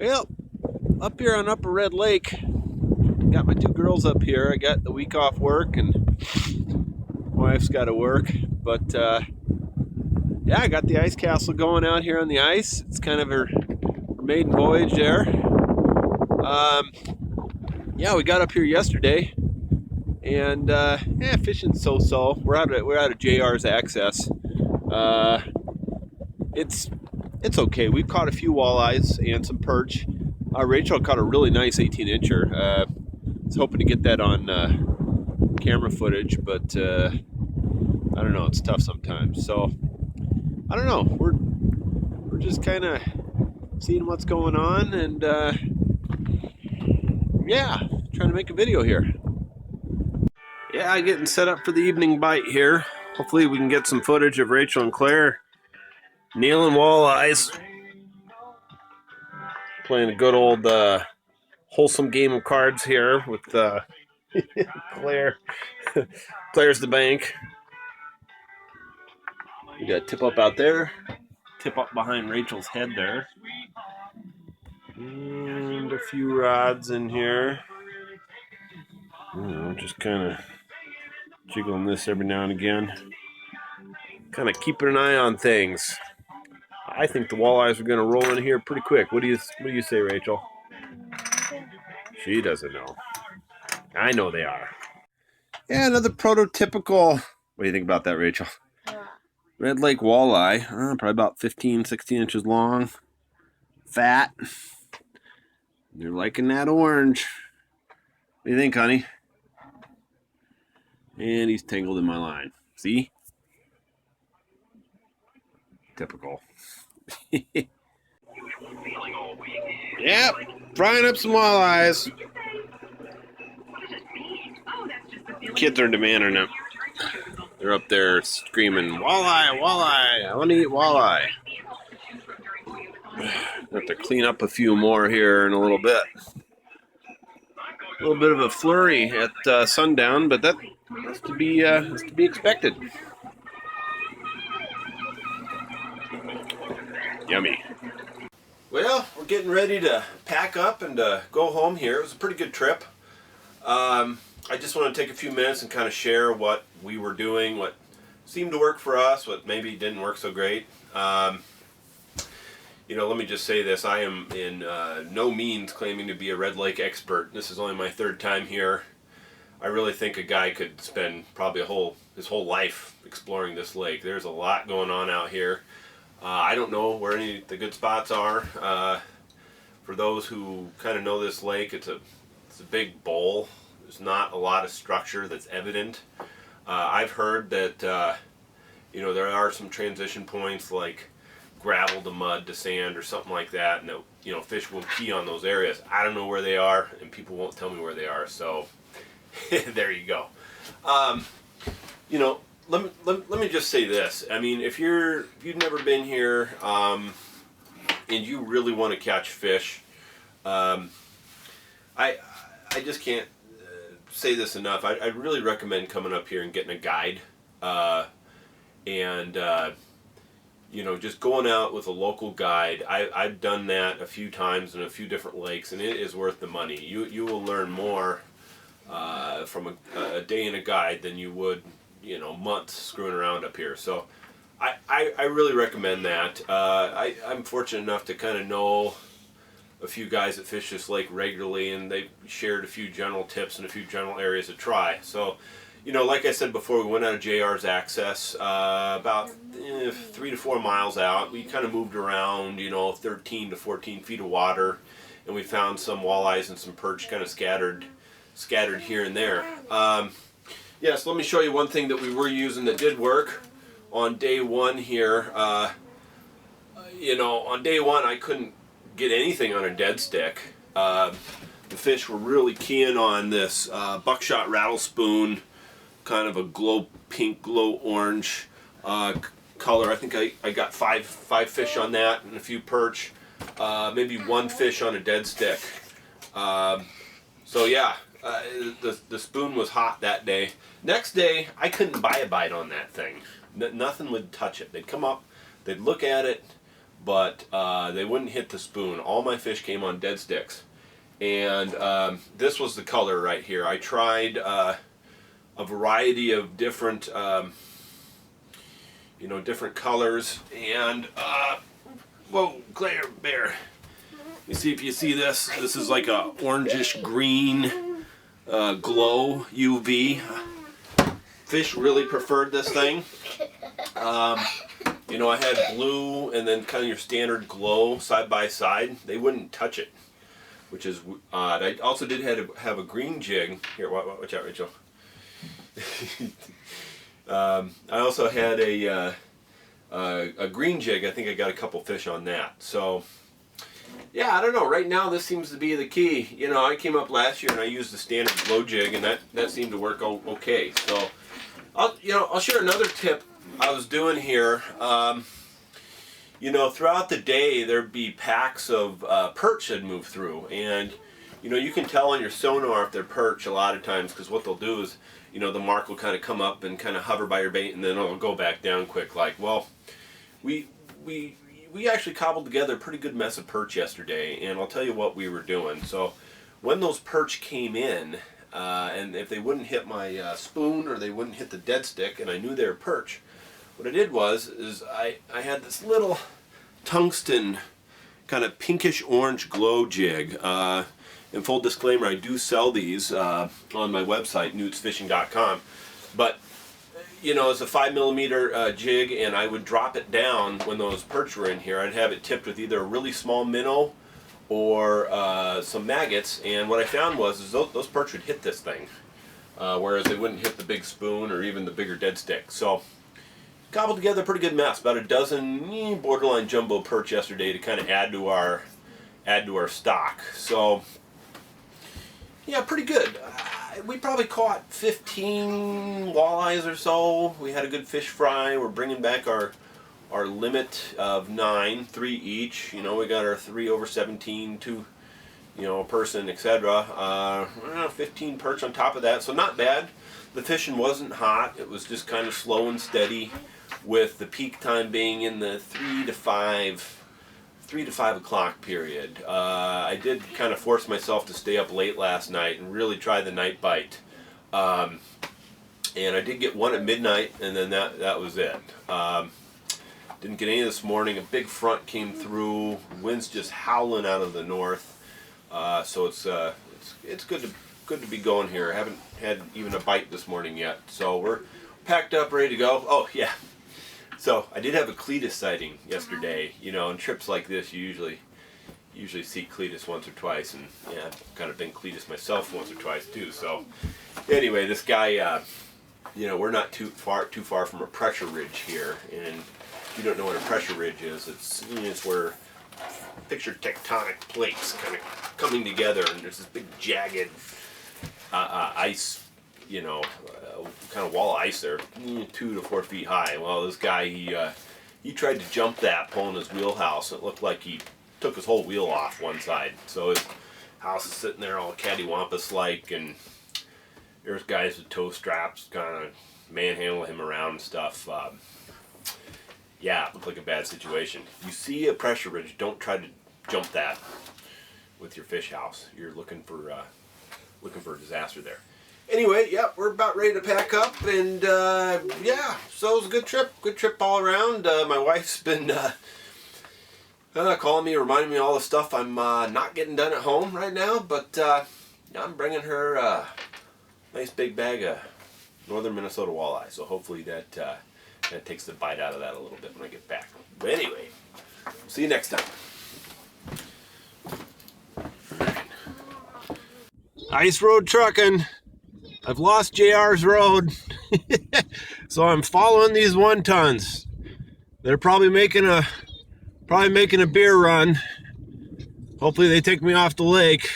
Well, up here on Upper Red Lake, got my two girls up here. I got the week off work and wife's got to work. But yeah, I got the ice castle going out here on the ice. It's kind of her maiden voyage there. Yeah, we got up here yesterday, and yeah, fishing so-so. We're out of JR's access. It's okay. We've caught a few walleyes and some perch. Rachel caught a really nice 18-incher. I was hoping to get that on camera footage, but I don't know. It's tough sometimes. So I don't know. We're just kind of seeing what's going on, and yeah, trying to make a video here. Yeah, getting set up for the evening bite here. Hopefully we can get some footage of Rachel and Claire nailing walleyes. Playing a good old wholesome game of cards here with Claire. Claire's the bank. We got tip up out there. Tip up behind Rachel's head there. And a few rods in here. Just kind of jiggling this every now and again. Kind of keeping an eye on things. I think the walleyes are going to roll in here pretty quick. What do you say, Rachel? She doesn't know. I know they are. Yeah, another prototypical. What do you think about that, Rachel? Red Lake walleye, probably about 15, 16 inches long. Fat. They're liking that orange. What do you think, honey? And he's tangled in my line. See? Typical. Yep, frying up some walleyes. Kids are demanding it. They're up there screaming, walleye, walleye, I want to eat walleye. I have to clean up a few more here in a little bit. A little bit of a flurry at sundown, but that has to be expected. Yummy. Well, we're getting ready to pack up and go home here. It was a pretty good trip. I just want to take a few minutes and kind of share what we were doing, what seemed to work for us, what maybe didn't work so great. You know, let me just say this. I am in no means claiming to be a Red Lake expert. This is only my third time here. I really think a guy could spend probably his whole life exploring this lake. There's a lot going on out here. I don't know where any of the good spots are. For those who kind of know this lake, it's a big bowl. There's not a lot of structure that's evident. I've heard that you know, there are some transition points like gravel to mud to sand or something like that, and you know, fish will key on those areas. I don't know where they are, and people won't tell me where they are. So there you go. You know, let me just say this. I mean, if you've never been here and you really want to catch fish, I just can't say this enough. I really recommend coming up here and getting a guide, and you know, just going out with a local guide. I've done that a few times in a few different lakes, and it is worth the money. You will learn more from a day in a guide than you would, you know, months screwing around up here. So I really recommend that. I'm fortunate enough to kind of know a few guys that fish this lake regularly, and they've shared a few general tips and a few general areas to try. So, you know, like I said before, we went out of JR's access about 3 to 4 miles out. We kind of moved around, you know, 13 to 14 feet of water, and we found some walleyes and some perch kind of scattered here and there. Yes, let me show you one thing that we were using that did work on day one here. You know, on day one I couldn't get anything on a dead stick. The fish were really keying on this Buckshot Rattle Spoon, kind of a glow pink, glow orange color. I think I got five fish on that and a few perch, maybe one fish on a dead stick. So yeah, the spoon was hot that day. Next day, I couldn't buy a bite on that thing. Nothing would touch it. They'd come up, they'd look at it, but they wouldn't hit the spoon. All my fish came on dead sticks. And this was the color right here. I tried a variety of different, different colors. And, whoa, glare bear. You see, if you see this, this is like a orangish green glow UV. Fish really preferred this thing. I had blue and then kind of your standard glow side by side. They wouldn't touch it, which is odd. I also did have a green jig. Here, watch out, Rachel. I also had a green jig. I think I got a couple fish on that. So, yeah, I don't know. Right now, this seems to be the key. I came up last year and I used the standard glow jig, and that seemed to work okay. So, I'll share another tip I was doing here. Throughout the day, there'd be packs of perch that move through, and you can tell on your sonar if they're perch a lot of times, because what they'll do is, the mark will kind of come up and kind of hover by your bait, and then it'll go back down quick. Well, we actually cobbled together a pretty good mess of perch yesterday, and I'll tell you what we were doing. So when those perch came in, and if they wouldn't hit my spoon or they wouldn't hit the dead stick, and I knew they were perch, what I did is I had this little tungsten kind of pinkish orange glow jig. And full disclaimer, I do sell these on my website, newtsfishing.com. But it's a 5mm jig, and I would drop it down when those perch were in here. I'd have it tipped with either a really small minnow or some maggots. And what I found was those perch would hit this thing, whereas they wouldn't hit the big spoon or even the bigger dead stick. So cobbled together a pretty good mess. About a dozen borderline jumbo perch yesterday to kind of add to our stock. So yeah, pretty good. We probably caught 15 walleyes or so. We had a good fish fry. We're bringing back our limit of 9, 3 each. We got our 3 over 17, 2, a person, etc. 15 perch on top of that, so not bad. The fishing wasn't hot. It was just kind of slow and steady, with the peak time being in the 3 to 5 o'clock period. I did kind of force myself to stay up late last night and really try the night bite. And I did get one at midnight, and then that was it. Didn't get any this morning. A big front came through. Wind's just howling out of the north. So it's good to be going here. I haven't had even a bite this morning yet. So we're packed up, ready to go. Oh yeah. So I did have a Cletus sighting yesterday. On trips like this, you usually see Cletus once or twice, and yeah, I've kind of been Cletus myself once or twice too. So anyway, this guy, we're not too far from a pressure ridge here, and if you don't know what a pressure ridge is, it's where picture tectonic plates kind of coming together, and there's this big jagged ice, kind of wall of ice there, 2 to 4 feet high. Well, this guy, he tried to jump that, pulling his wheelhouse. It looked like he took his whole wheel off one side. So his house is sitting there all cattywampus-like, and there's guys with tow straps kind of manhandle him around and stuff. Yeah, it looked like a bad situation. You see a pressure ridge, don't try to jump that with your fish house. You're looking for a disaster there. Anyway, yeah, we're about ready to pack up, and yeah, so it was a good trip all around. My wife's been calling me, reminding me of all the stuff I'm not getting done at home right now, but I'm bringing her a nice big bag of northern Minnesota walleye, so hopefully that takes the bite out of that a little bit when I get back. But anyway, see you next time. Ice road trucking. I've lost JR's road, so I'm following these 1-tons. They're probably making a beer run. Hopefully they take me off the lake.